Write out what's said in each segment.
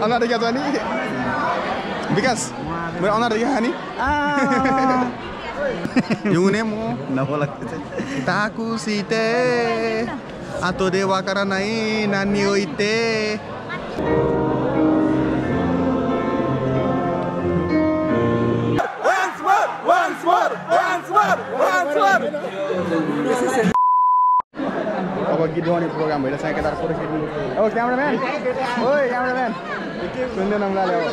अनुहार देखा छ नि विकास मेरो अनुहार देखा नि हिउने म नबोला ताकु सीते आतो देवा करा नै नानी होइते once more अब गीत गाउने प्रोग्राम भइरहेछ केदार फोटो खिच्नु ओ क्यामेराम्यान ओइ क्यामेराम्यान सुन्दैन मलाई अब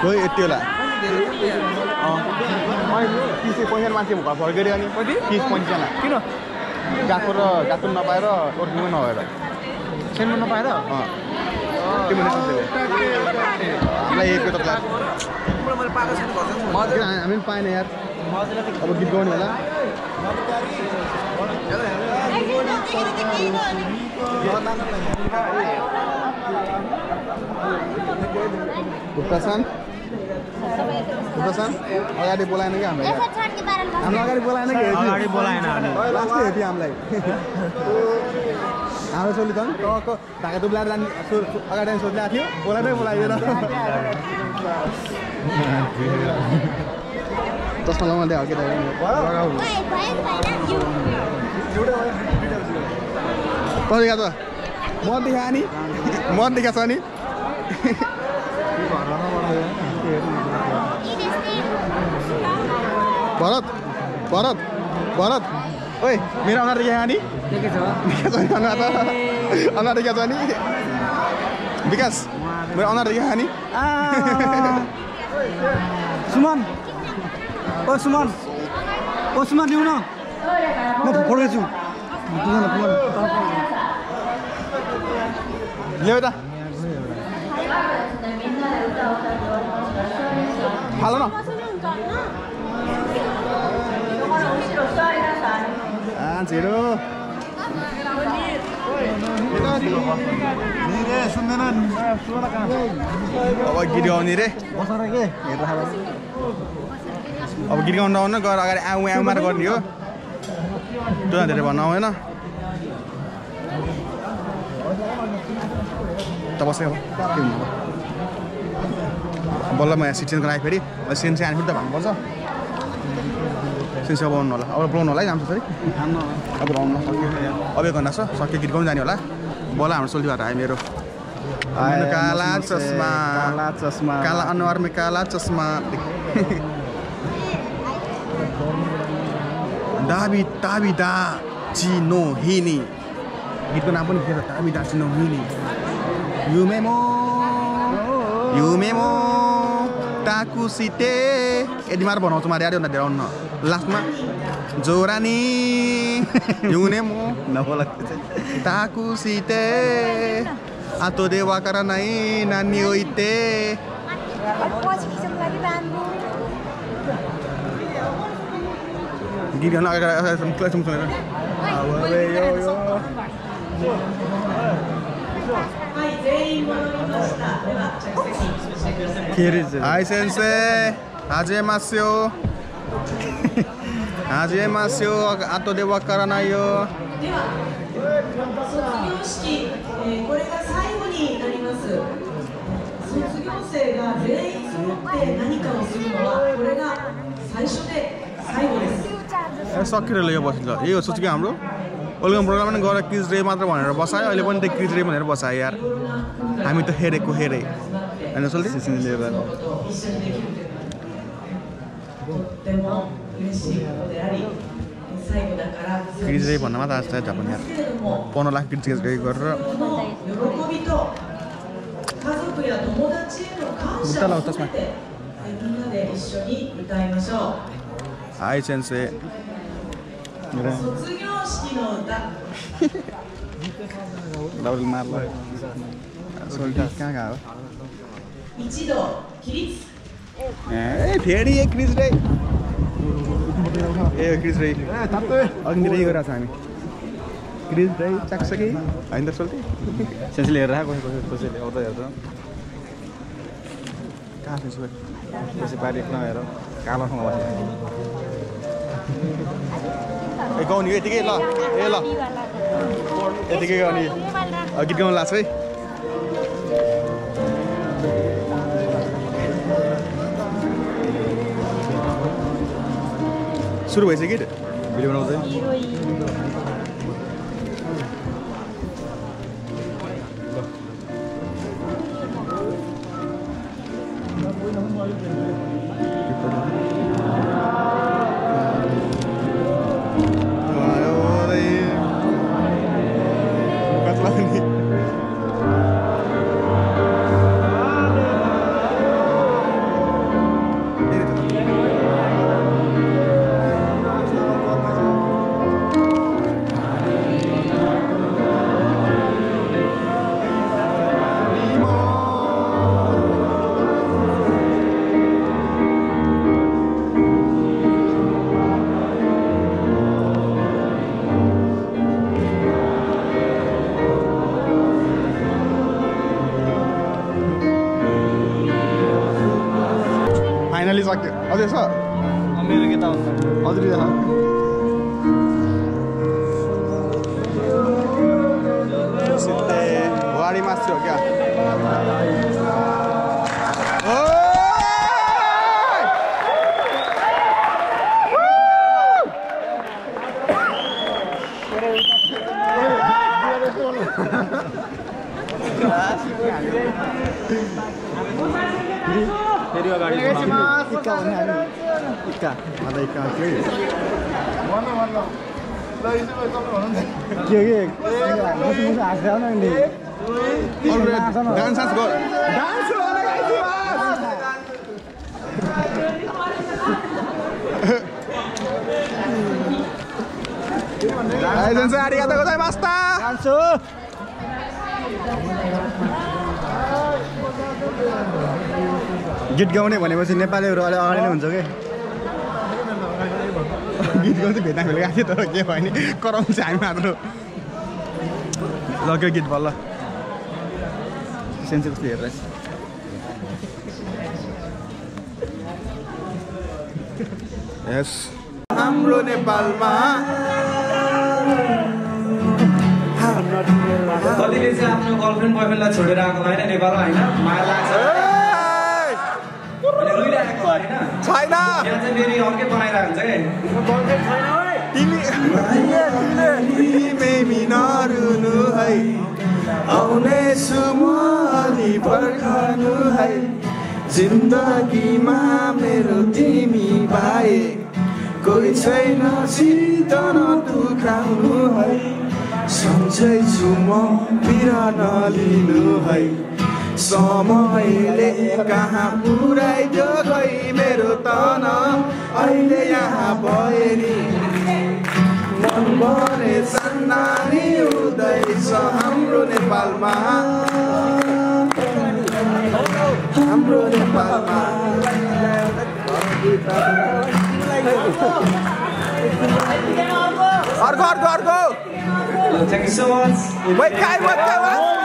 खोइ यति होला पैसा मान्छे घर फर्केर अनि 30-35जना किन गएको नपाएर ओर्किनु नभएर सेन्नु नपाएर के भन्ने हामीलाई एक त हामी पनि पाएन यार अब गीत गाउने होला गुप्तासन अगाडि बोलाएन कि हामीलाई अगाडि बोलाएन कि अगाडि बोलाएन लास्टै हेर्थ्यो हामीलाई हाम्रो सोली त ढाका दुब्लाएर जाने अगाडि सोधिरहेको थियो बोलाएनै बोलाइदिएन चस्मा लगाउँदै हो कि त त मत देखा छ नि भरत ओइ मेरो अनुहार देखा नि अनुहार देखा छ नि विकास मेरो अनुहार देखा नि सुमन ल्याउ न म फोटो छु ल्याउ त हाल न छिटो सुन्दैन अब गीत गाउने रे अब गीत गाउनु नआउनु गएर अगाडि आउँ मात्र गर्ने हो त्यो धेरै भन्नु आउँदैन त बस्यो अब के हुनु बल्ल म यहाँ सिटिजनको लागि फेरि सेन्सी आने फेरि त भन्नुपर्छ सेन्सी अब आउनु होला अब बोलाउनु होला है जान्छ फेरि अब आउनु सक्यो अब 1 घन्टा छ सक्यो गीत गाउनु जाने होला बोला हाम्रो सोल्टी बाटो आयो मेरो काला चस्मा काला अनुहार में काला चस्मा दाबी दा चिनो हिनी गीतको नाम पनि के हो दाबी दा चिनो हिनी युमेमो ताकु सीते यदि मार बनाउँछु मारे आयो न देराउन लास्टमा जोरानी युनेमो नबोला ताकु सीते आतो देवा करा नै नानी होइते गीत गाउन अगाडि सुनेर हाई सेन्से हाजेमास्यो आतो देवा करा नै यो सक्किएर यो बसिन्छ यो सोचेको हाम्रो वेलकम प्रोग्राम पनि गएर क्रिज रे मात्र भनेर बसायो अहिले पनि त क्रिज रे भनेर बसायो यार हामी त हेरेको हेरे हैन सोल्टी क्रिज रे भन्न मात्र आज जापान यार 15 लाख क्रिज गरेर बुट्टा लाउ तस्मा हाई सेन्से डबल मार ल सोल्टी कहाँ गयो ए फेरि एक क्रिज रे ए क्रिज रे अघि रे गरेछ हामी क्रिज रे चाक्सके हैन त सोल्टी सेन्सले हेरेर कसैले आउँदा हेर्छ कहाँ छ त्यसै पारी नहेर कालो ठाउँमा बस्यो गाउने यतिकै ल ए ल यतिकै गाउने गीत गाउनु लाग्छ है सुरु भइसक्यो भिडियो बनाउँदै फाइनली सक्यो अझै छ मेरो के त अझै देख सिधै वाडी मास्छु हो क्या फेरि अगाडि इक्का भन्ने हामी इक्का मलाई इक्का के गीत गाउने भनेपछि नेपालीहरू अलि अगाडि नै हुन्छ कि गीत गाउँदै भेट्दा भेट गएको थियो तर के भयो नि कराउँछ हामी मात्र लग्यो गीत बल्ल सेन्सी कस्तो हेरेर यस हाम्रो नेपालमा कतिले चाहिँ आफ्नो गर्लफ्रेन्ड बोयफ्रेन्डलाई छोडेर आएको होइन नेपालमा होइन माया लाग्छ रुइरहेको होइन छैन यहाँ चाहिँ फेरि अर्कै बनाइरहेको हुन्छ है आउनेछु म अलि पर्खनु है जिन्दगीमा मेरो तिमी बाहेक कोही छैन सित नदुखाउनु है सम्झैछु म बिरा नलिनु है समयले कहाँ पुऱ्याइदियो खै मेरो तन अहिले यहाँ भए नि मन भने सन्नानी हुँदैछ हाम्रो नेपालमा हाम्रो नेपालमा अर्को अर्को अर्को Thank you so much. Wait, Kai, once more.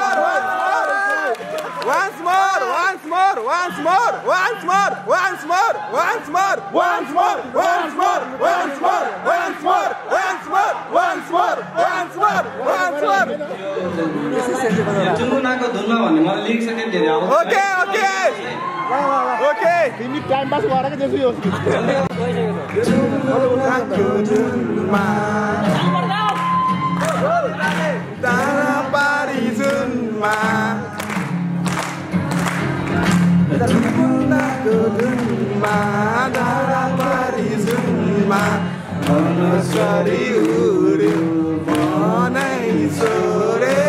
जुनुनाको धुनमा भन्ने मलाई लिरिक्स चाहिँ धेरै आउँछ Okay. तिमी टाइम पास गरेर के देख्छु यो तारा पारी जुनमा तारा पारी जुनमा मनसरी उड्यो मनै छोडेर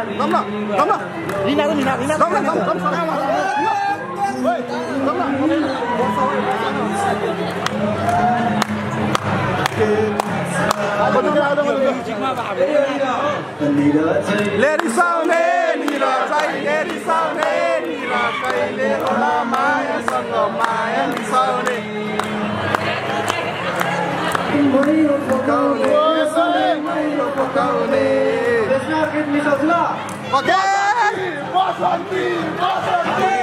Come on. रिसाउने निरा चाहिने रिसाउने निरा कहिले होला मायासँग माया मिसाउने मैलो पकाउने त्यसमा गीत मिसाउँछु ल ओके बसन्ती बसन्ती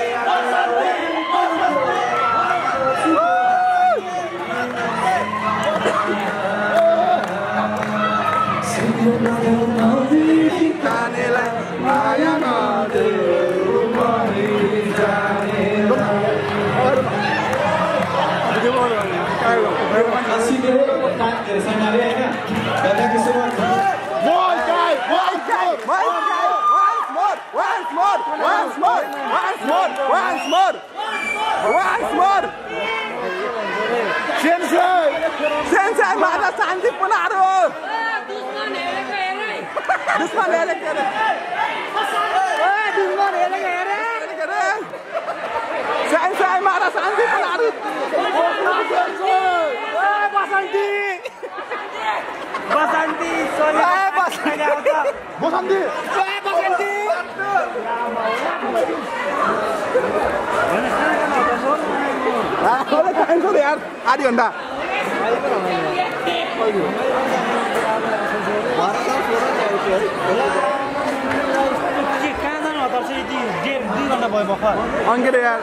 कानेलाई माया नदेऊ मरिजाने Sensei, mana cantik pun ada. Dushman elek kere. Dushman elek kere. Sensei, mana cantik pun ada. Basanti. Basanti, sorry. Basanti. Basanti. Basanti. Boleh kain tu yaar. Adi anda. Angger yaar.